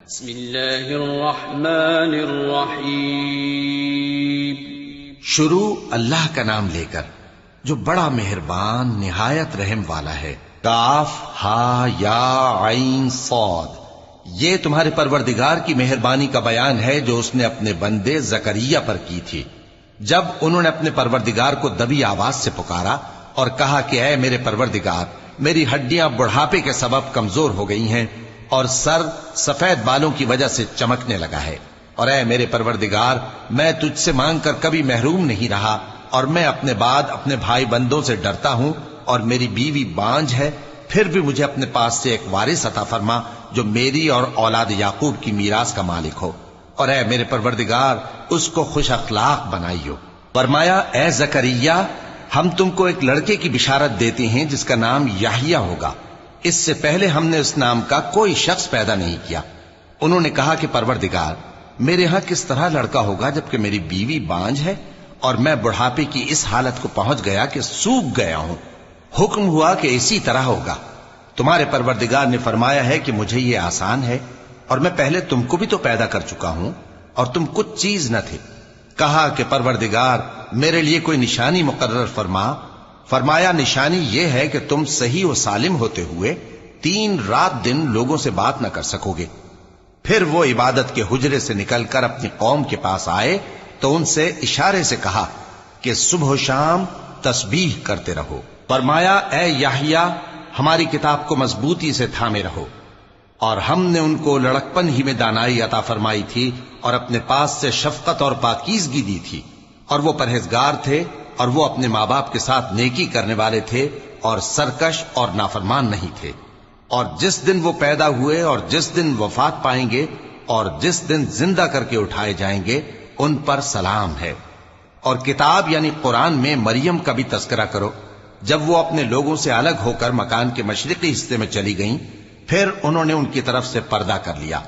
بسم اللہ الرحمن الرحیم۔ شروع اللہ کا نام لے کر جو بڑا مہربان نہایت رحم والا ہے۔ کاف ہا یا عین صاد، یہ تمہارے پروردگار کی مہربانی کا بیان ہے جو اس نے اپنے بندے زکریا پر کی تھی جب انہوں نے اپنے پروردگار کو دبی آواز سے پکارا اور کہا کہ اے میرے پروردگار، میری ہڈیاں بڑھاپے کے سبب کمزور ہو گئی ہیں اور سر سفید بالوں کی وجہ سے چمکنے لگا ہے، اور اے میرے پروردگار، میں تجھ سے مانگ کر کبھی محروم نہیں رہا، اور میں اپنے بعد اپنے بھائی بندوں سے ڈرتا ہوں، اور میری بیوی بانجھ ہے، پھر بھی مجھے اپنے پاس سے ایک وارث عطا فرما جو میری اور اولاد یعقوب کی میراث کا مالک ہو، اور اے میرے پروردگار اس کو خوش اخلاق بنائیو۔ فرمایا اے زکریا، ہم تم کو ایک لڑکے کی بشارت دیتے ہیں جس کا نام یحییٰ ہوگا، اس سے پہلے ہم نے اس نام کا کوئی شخص پیدا نہیں کیا۔ انہوں نے کہا کہ پروردگار، میرے ہاں کس طرح لڑکا ہوگا جبکہ میری بیوی بانجھ ہے اور میں بڑھاپے کی اس حالت کو پہنچ گیا کہ سوکھ گیا ہوں۔ حکم ہوا کہ اسی طرح ہوگا۔ تمہارے پروردگار نے فرمایا ہے کہ مجھے یہ آسان ہے، اور میں پہلے تم کو بھی تو پیدا کر چکا ہوں اور تم کچھ چیز نہ تھے۔ کہا کہ پروردگار، میرے لیے کوئی نشانی مقرر فرما۔ فرمایا نشانی یہ ہے کہ تم صحیح و سالم ہوتے ہوئے 3 رات دن لوگوں سے بات نہ کر سکو گے۔ پھر وہ عبادت کے حجرے سے نکل کر اپنی قوم کے پاس آئے تو ان سے اشارے سے کہا کہ صبح و شام تسبیح کرتے رہو۔ فرمایا اے یحییٰ، ہماری کتاب کو مضبوطی سے تھامے رہو، اور ہم نے ان کو لڑکپن ہی میں دانائی عطا فرمائی تھی اور اپنے پاس سے شفقت اور پاکیزگی دی تھی، اور وہ پرہیزگار تھے اور وہ اپنے ماں باپ کے ساتھ نیکی کرنے والے تھے اور سرکش اور نافرمان نہیں تھے۔ اور جس دن وہ پیدا ہوئے اور جس دن وفات پائیں گے اور جس دن زندہ کر کے اٹھائے جائیں گے ان پر سلام ہے۔ اور کتاب یعنی قرآن میں مریم کا بھی تذکرہ کرو، جب وہ اپنے لوگوں سے الگ ہو کر مکان کے مشرقی حصے میں چلی گئیں، پھر انہوں نے ان کی طرف سے پردہ کر لیا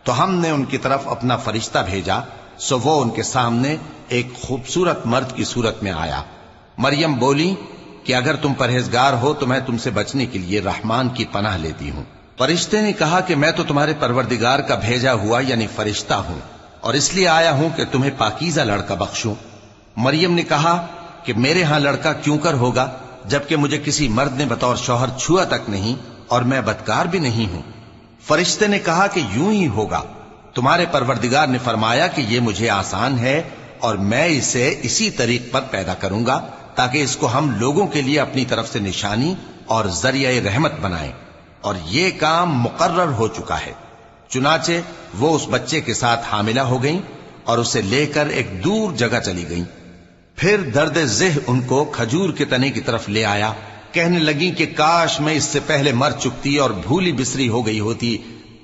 تو ہم نے ان کی طرف اپنا فرشتہ بھیجا، سو وہ ان کے سامنے ایک خوبصورت مرد کی صورت میں آیا۔ مریم بولی کہ اگر تم پرہیزگار ہو تو میں تم سے بچنے کے لیے رحمان کی پناہ لیتی ہوں۔ فرشتے نے کہا کہ میں تو تمہارے پروردگار کا بھیجا ہوا یعنی فرشتہ ہوں، اور اس لیے آیا ہوں کہ تمہیں پاکیزہ لڑکا بخشوں۔ مریم نے کہا کہ میرے ہاں لڑکا کیوں کر ہوگا جبکہ مجھے کسی مرد نے بطور شوہر چھوا تک نہیں اور میں بدکار بھی نہیں ہوں۔ فرشتے نے کہا کہ یوں ہی ہوگا۔ تمہارے پروردگار نے فرمایا کہ یہ مجھے آسان ہے اور میں اسے اسی طریق پر پیدا کروں گا تاکہ اس کو ہم لوگوں کے لیے اپنی طرف سے نشانی اور ذریعہ رحمت بنائیں، اور یہ کام مقرر ہو چکا ہے۔ چنانچہ وہ اس بچے کے ساتھ حاملہ ہو گئیں اور اسے لے کر ایک دور جگہ چلی گئیں۔ پھر درد ذہ ان کو کھجور کے تنے کی طرف لے آیا، کہنے لگیں کہ کاش میں اس سے پہلے مر چکتی اور بھولی بسری ہو گئی ہوتی۔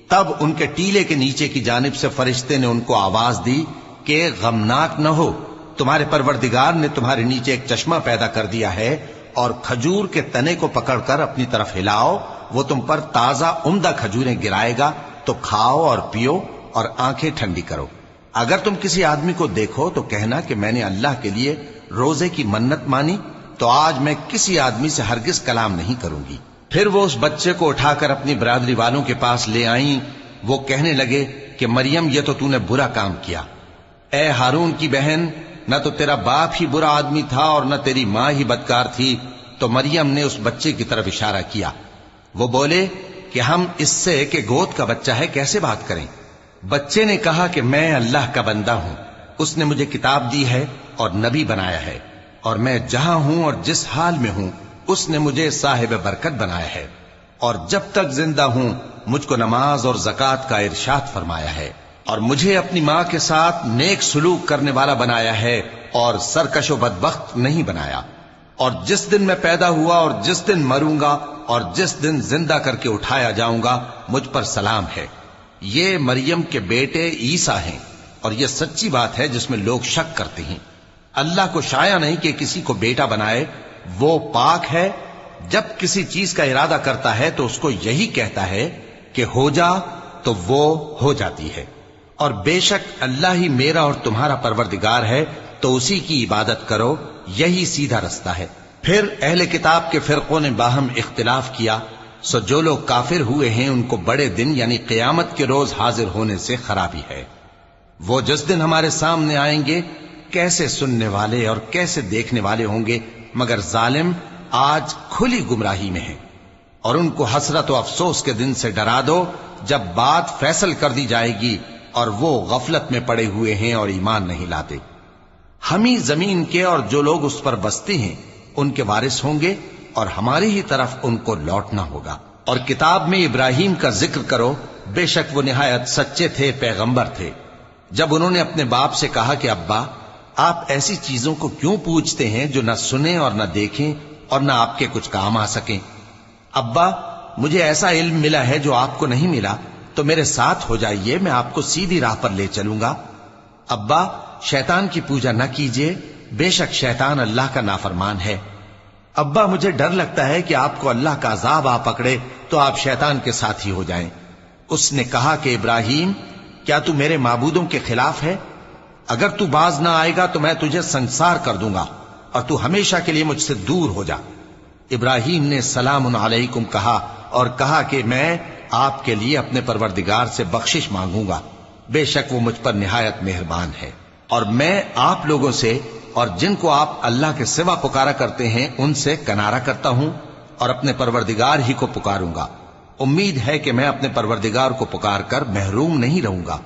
تب ان کے ٹیلے کے نیچے کی جانب سے فرشتے نے ان کو آواز دی کہ غمناک نہ ہو، تمہارے پروردگار نے تمہارے نیچے ایک چشمہ پیدا کر دیا ہے، اور کھجور کے تنے کو پکڑ کر اپنی طرف ہلاؤ، وہ تم پر تازہ عمدہ کھجوریں گرائے گا، تو کھاؤ اور پیو اور آنکھیں ٹھنڈی کرو۔ اگر تم کسی آدمی کو دیکھو تو کہنا کہ میں نے اللہ کے لیے روزے کی منت مانی، تو آج میں کسی آدمی سے ہرگز کلام نہیں کروں گی۔ پھر وہ اس بچے کو اٹھا کر اپنی برادری والوں کے پاس لے آئیں۔ وہ کہنے لگے کہ مریم، یہ تو نے برا کام کیا۔ اے ہارون کی بہن، نہ تو تیرا باپ ہی برا آدمی تھا اور نہ تیری ماں ہی بدکار تھی۔ تو مریم نے اس بچے کی طرف اشارہ کیا۔ وہ بولے کہ ہم اس سے کہ گود کا بچہ ہے کیسے بات کریں؟ بچے نے کہا کہ میں اللہ کا بندہ ہوں، اس نے مجھے کتاب دی ہے اور نبی بنایا ہے، اور میں جہاں ہوں اور جس حال میں ہوں اس نے مجھے صاحب برکت بنایا ہے، اور جب تک زندہ ہوں مجھ کو نماز اور زکوٰۃ کا ارشاد فرمایا ہے، اور مجھے اپنی ماں کے ساتھ نیک سلوک کرنے والا بنایا ہے اور سرکش و بدبخت نہیں بنایا، اور جس دن میں پیدا ہوا اور جس دن مروں گا اور جس دن زندہ کر کے اٹھایا جاؤں گا مجھ پر سلام ہے۔ یہ مریم کے بیٹے عیسیٰ ہیں، اور یہ سچی بات ہے جس میں لوگ شک کرتے ہیں۔ اللہ کو شایع نہیں کہ کسی کو بیٹا بنائے، وہ پاک ہے، جب کسی چیز کا ارادہ کرتا ہے تو اس کو یہی کہتا ہے کہ ہو جا تو وہ ہو جاتی ہے، اور بے شک اللہ ہی میرا اور تمہارا پروردگار ہے، تو اسی کی عبادت کرو، یہی سیدھا رستہ ہے۔ پھر اہل کتاب کے فرقوں نے باہم اختلاف کیا سو جو لوگ کافر ہوئے ہیں ان کو بڑے دن یعنی قیامت کے روز حاضر ہونے سے خرابی ہے۔ وہ جس دن ہمارے سامنے آئیں گے کیسے سننے والے اور کیسے دیکھنے والے ہوں گے، مگر ظالم آج کھلی گمراہی میں ہیں۔ اور ان کو حسرت و افسوس کے دن سے ڈرا دو جب بات فیصل کر دی جائے گی اور وہ غفلت میں پڑے ہوئے ہیں اور ایمان نہیں لاتے۔ ہم ہی زمین کے اور جو لوگ اس پر بستے ہیں ان کے وارث ہوں گے اور ہماری ہی طرف ان کو لوٹنا ہوگا۔ اور کتاب میں ابراہیم کا ذکر کرو، بے شک وہ نہایت سچے تھے، پیغمبر تھے۔ جب انہوں نے اپنے باپ سے کہا کہ ابا آپ ایسی چیزوں کو کیوں پوچھتے ہیں جو نہ سنیں اور نہ دیکھیں اور نہ آپ کے کچھ کام آ سکیں؟ ابا مجھے ایسا علم ملا ہے جو آپ کو نہیں ملا، تو میرے ساتھ ہو جائیے، میں آپ کو سیدھی راہ پر لے چلوں گا۔ ابا شیطان کی پوجا نہ کیجیے، بے شک شیطان اللہ کا نافرمان ہے۔ ابا مجھے ڈر لگتا ہے کہ آپ کو اللہ کا عذاب آ پکڑے تو آپ شیطان کے ساتھی ہو جائیں۔ اس نے کہا کہ ابراہیم کیا تو میرے معبودوں کے خلاف ہے؟ اگر تو باز نہ آئے گا تو میں تجھے سنسار کر دوں گا اور تو ہمیشہ کے لیے مجھ سے دور ہو جا۔ ابراہیم نے سلام علیکم کہا اور کہا کہ میں آپ کے لیے اپنے پروردگار سے بخشش مانگوں گا، بے شک وہ مجھ پر نہایت مہربان ہے۔ اور میں آپ لوگوں سے اور جن کو آپ اللہ کے سوا پکارا کرتے ہیں ان سے کنارہ کرتا ہوں اور اپنے پروردگار ہی کو پکاروں گا۔ امید ہے کہ میں اپنے پروردگار کو پکار کر محروم نہیں رہوں گا۔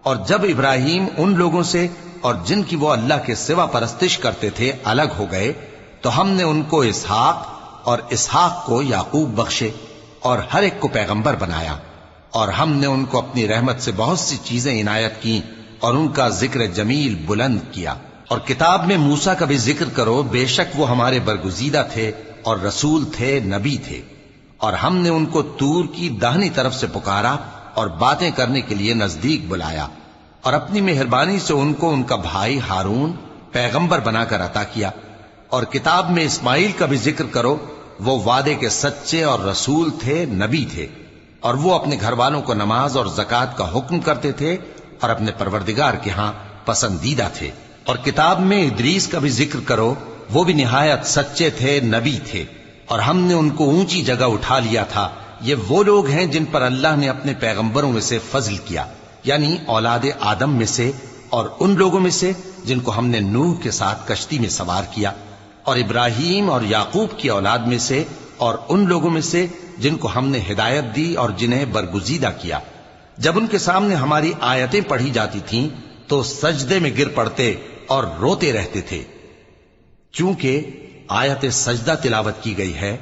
اور جب ابراہیم ان لوگوں سے اور جن کی وہ اللہ کے سوا پرستش کرتے تھے الگ ہو گئے تو ہم نے ان کو اسحاق اور اسحاق کو یعقوب بخشے اور ہر ایک کو پیغمبر بنایا، اور ہم نے ان کو اپنی رحمت سے بہت سی چیزیں عنایت کی اور ان کا ذکر جمیل بلند کیا۔ اور کتاب میں موسیٰ کا بھی ذکر کرو، بے شک وہ ہمارے برگزیدہ تھے اور رسول تھے، نبی تھے، اور ہم نے ان کو طور کی داہنی طرف سے پکارا اور باتیں کرنے کے لیے نزدیک بلایا، اور اپنی مہربانی سے ان کو ان کا بھائی ہارون پیغمبر بنا کر عطا کیا۔ اور کتاب میں اسماعیل کا بھی ذکر کرو، وہ وعدے کے سچے اور رسول تھے، نبی تھے، اور وہ اپنے گھر والوں کو نماز اور زکوٰۃ کا حکم کرتے تھے اور اپنے پروردگار کے ہاں پسندیدہ تھے۔ اور کتاب میں ادریس کا بھی ذکر کرو، وہ بھی نہایت سچے تھے، نبی تھے، اور ہم نے ان کو اونچی جگہ اٹھا لیا تھا۔ یہ وہ لوگ ہیں جن پر اللہ نے اپنے پیغمبروں میں سے فضل کیا، یعنی اولاد آدم میں سے، اور ان لوگوں میں سے جن کو ہم نے نوح کے ساتھ کشتی میں سوار کیا، اور ابراہیم اور یعقوب کی اولاد میں سے، اور ان لوگوں میں سے جن کو ہم نے ہدایت دی اور جنہیں برگزیدہ کیا۔ جب ان کے سامنے ہماری آیتیں پڑھی جاتی تھیں تو سجدے میں گر پڑتے اور روتے رہتے تھے۔ چونکہ آیت سجدہ تلاوت کی گئی ہے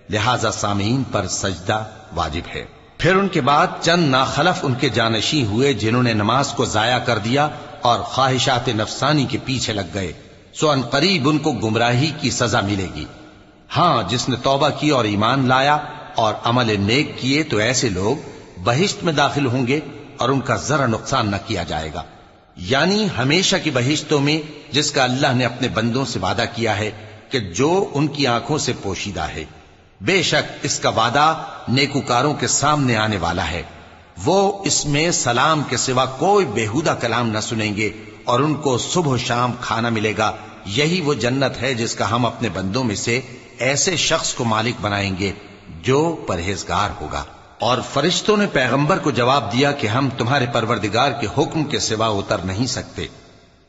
لہذا سامعین پر سجدہ واجب ہے۔ پھر ان کے بعد چند ناخلف ان کے جانشین ہوئے جنہوں نے نماز کو ضائع کر دیا اور خواہشات نفسانی کے پیچھے لگ گئے، سو ان قریب ان کو گمراہی کی سزا ملے گی۔ ہاں جس نے توبہ کی اور ایمان لایا اور عمل نیک کیے تو ایسے لوگ بہشت میں داخل ہوں گے اور ان کا ذرا نقصان نہ کیا جائے گا، یعنی ہمیشہ کی بہشتوں میں جس کا اللہ نے اپنے بندوں سے وعدہ کیا ہے کہ جو ان کی آنکھوں سے پوشیدہ ہے۔ بے شک اس کا وعدہ نیکوکاروں کے سامنے آنے والا ہے، وہ اس میں سلام کے سوا کوئی بیہودہ کلام نہ سنیں گے اور ان کو صبح و شام کھانا ملے گا۔ یہی وہ جنت ہے جس کا ہم اپنے بندوں میں سے ایسے شخص کو مالک بنائیں گے جو پرہیزگار ہوگا۔ اور فرشتوں نے پیغمبر کو جواب دیا کہ ہم تمہارے پروردگار کے حکم کے سوا اتر نہیں سکتے۔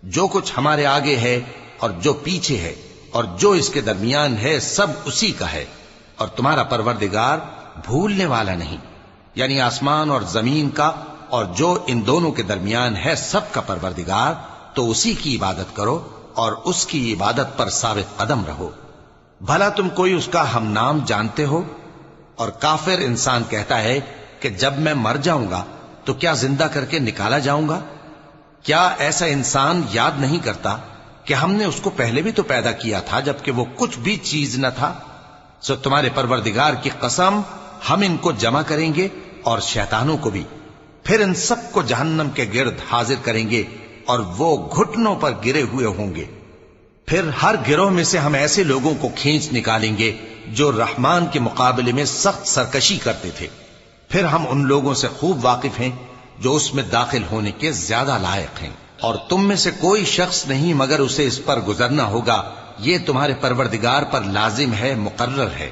جو کچھ ہمارے آگے ہے اور جو پیچھے ہے اور جو اس کے درمیان ہے سب اسی کا ہے، اور تمہارا پروردگار بھولنے والا نہیں، یعنی آسمان اور زمین کا اور جو ان دونوں کے درمیان ہے سب کا پروردگار، تو اسی کی عبادت کرو اور اس کی عبادت پر ثابت قدم رہو۔ بھلا تم کوئی اس کا ہم نام جانتے ہو؟ اور کافر انسان کہتا ہے کہ جب میں مر جاؤں گا تو کیا زندہ کر کے نکالا جاؤں گا؟ کیا ایسا انسان یاد نہیں کرتا کہ ہم نے اس کو پہلے بھی تو پیدا کیا تھا جبکہ وہ کچھ بھی چیز نہ تھا؟ سو تمہارے پروردگار کی قسم ہم ان کو جمع کریں گے اور شیطانوں کو بھی، پھر ان سب کو جہنم کے گرد حاضر کریں گے اور وہ گھٹنوں پر گرے ہوئے ہوں گے۔ پھر ہر گروہ میں سے ہم ایسے لوگوں کو کھینچ نکالیں گے جو رحمان کے مقابلے میں سخت سرکشی کرتے تھے، پھر ہم ان لوگوں سے خوب واقف ہیں جو اس میں داخل ہونے کے زیادہ لائق ہیں، اور تم میں سے کوئی شخص نہیں مگر اسے اس پر گزرنا ہوگا، یہ تمہارے پروردگار پر لازم ہے، مقرر ہے۔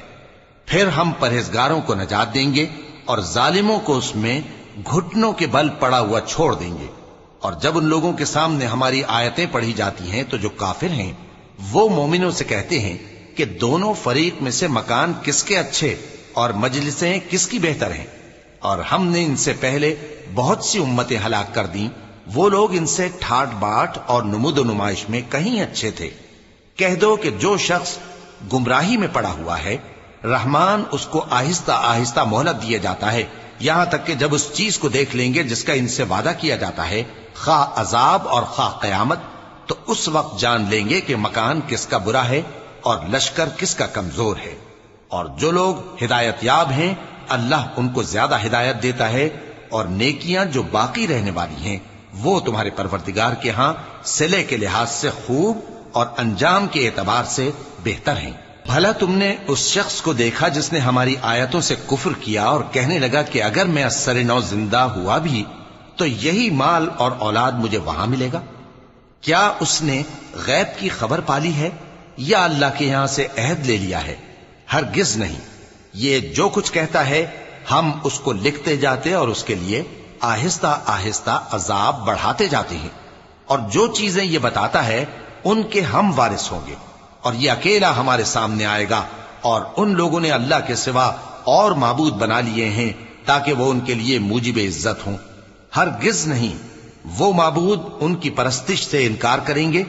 پھر ہم پرہیزگاروں کو نجات دیں گے اور ظالموں کو اس میں گھٹنوں کے بل پڑا ہوا چھوڑ دیں گے۔ اور جب ان لوگوں کے سامنے ہماری آیتیں پڑھی جاتی ہیں تو جو کافر ہیں وہ مومنوں سے کہتے ہیں کہ دونوں فریق میں سے مکان کس کے اچھے اور مجلسیں کس کی بہتر ہیں، اور ہم نے ان سے پہلے بہت سی امتیں ہلاک کر دیں، وہ لوگ ان سے ٹھاٹ باٹ اور نمود و نمائش میں کہیں اچھے تھے۔ کہہ دو کہ جو شخص گمراہی میں پڑا ہوا ہے، رحمان اس کو آہستہ آہستہ مہلت دیے جاتا ہے، یہاں تک کہ جب اس چیز کو دیکھ لیں گے جس کا ان سے وعدہ کیا جاتا ہے، خواہ عذاب اور خواہ قیامت، تو اس وقت جان لیں گے کہ مکان کس کا برا ہے اور لشکر کس کا کمزور ہے۔ اور جو لوگ ہدایت یاب ہیں اللہ ان کو زیادہ ہدایت دیتا ہے، اور نیکیاں جو باقی رہنے والی ہیں وہ تمہارے پروردگار کے ہاں صلے کے لحاظ سے خوب اور انجام کے اعتبار سے بہتر ہیں۔ بھلا تم نے اس شخص کو دیکھا جس نے ہماری آیتوں سے کفر کیا اور کہنے لگا کہ اگر میں ازسر نو زندہ ہوا بھی تو یہی مال اور اولاد مجھے وہاں ملے گا؟ کیا اس نے غیب کی خبر پالی ہے یا اللہ کے یہاں سے عہد لے لیا ہے؟ ہرگز نہیں، یہ جو کچھ کہتا ہے ہم اس کو لکھتے جاتے اور اس کے لیے آہستہ آہستہ عذاب بڑھاتے جاتے ہیں، اور جو چیزیں یہ بتاتا ہے ان کے ہم وارث ہوں گے، اور یہ اکیلا ہمارے سامنے آئے گا، اور ان لوگوں نے اللہ کے سوا اور معبود بنا لیے ہیں تاکہ وہ ان کے لیے موجب عزت ہوں۔ ہرگز نہیں، وہ معبود ان کی پرستش سے انکار کریں گے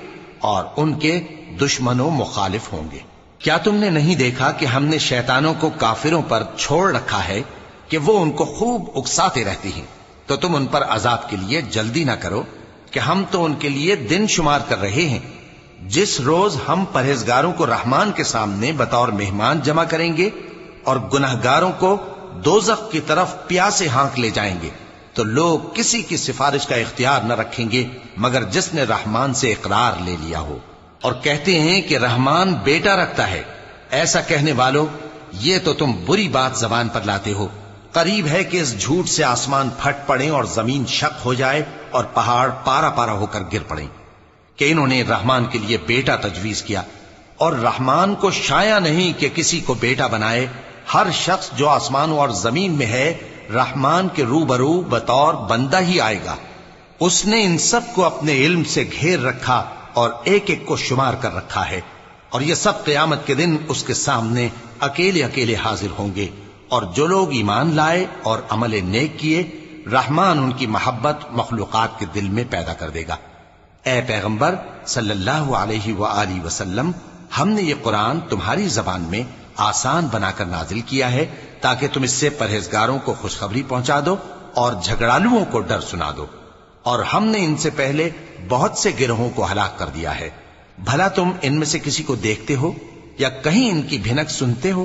اور ان کے دشمنوں مخالف ہوں گے۔ کیا تم نے نہیں دیکھا کہ ہم نے شیطانوں کو کافروں پر چھوڑ رکھا ہے کہ وہ ان کو خوب اکساتے رہتی ہیں؟ تو تم ان پر عذاب کے لیے جلدی نہ کرو کہ ہم تو ان کے لیے دن شمار کر رہے ہیں۔ جس روز ہم پرہیزگاروں کو رحمان کے سامنے بطور مہمان جمع کریں گے اور گناہگاروں کو دوزخ کی طرف پیاسے ہانک لے جائیں گے، تو لوگ کسی کی سفارش کا اختیار نہ رکھیں گے مگر جس نے رحمان سے اقرار لے لیا ہو، اور کہتے ہیں کہ رحمان بیٹا رکھتا ہے۔ ایسا کہنے والوں، یہ تو تم بری بات زبان پر لاتے ہو۔ قریب ہے کہ اس جھوٹ سے آسمان پھٹ پڑیں اور زمین شق ہو جائے اور پہاڑ پارا پارا ہو کر گر پڑیں کہ انہوں نے رحمان کے لیے بیٹا تجویز کیا، اور رحمان کو شایع نہیں کہ کسی کو بیٹا بنائے۔ ہر شخص جو آسمانوں اور زمین میں ہے رحمان کے روبرو بطور بندہ ہی آئے گا۔ اس نے ان سب کو اپنے علم سے گھیر رکھا اور ایک ایک کو شمار کر رکھا ہے، اور یہ سب قیامت کے دن اس کے سامنے اکیلے اکیلے حاضر ہوں گے۔ اور جو لوگ ایمان لائے اور عمل نیک کیے، رحمان ان کی محبت مخلوقات کے دل میں پیدا کر دے گا۔ اے پیغمبر صلی اللہ علیہ وآلہ وسلم، ہم نے یہ قرآن تمہاری زبان میں آسان بنا کر نازل کیا ہے تاکہ تم اس سے پرہیزگاروں کو خوشخبری پہنچا دو اور جھگڑالوؤں کو ڈر سنا دو، اور ہم نے ان سے پہلے بہت سے گروہوں کو ہلاک کر دیا ہے۔ بھلا تم ان میں سے کسی کو دیکھتے ہو یا کہیں ان کی بھنک سنتے ہو؟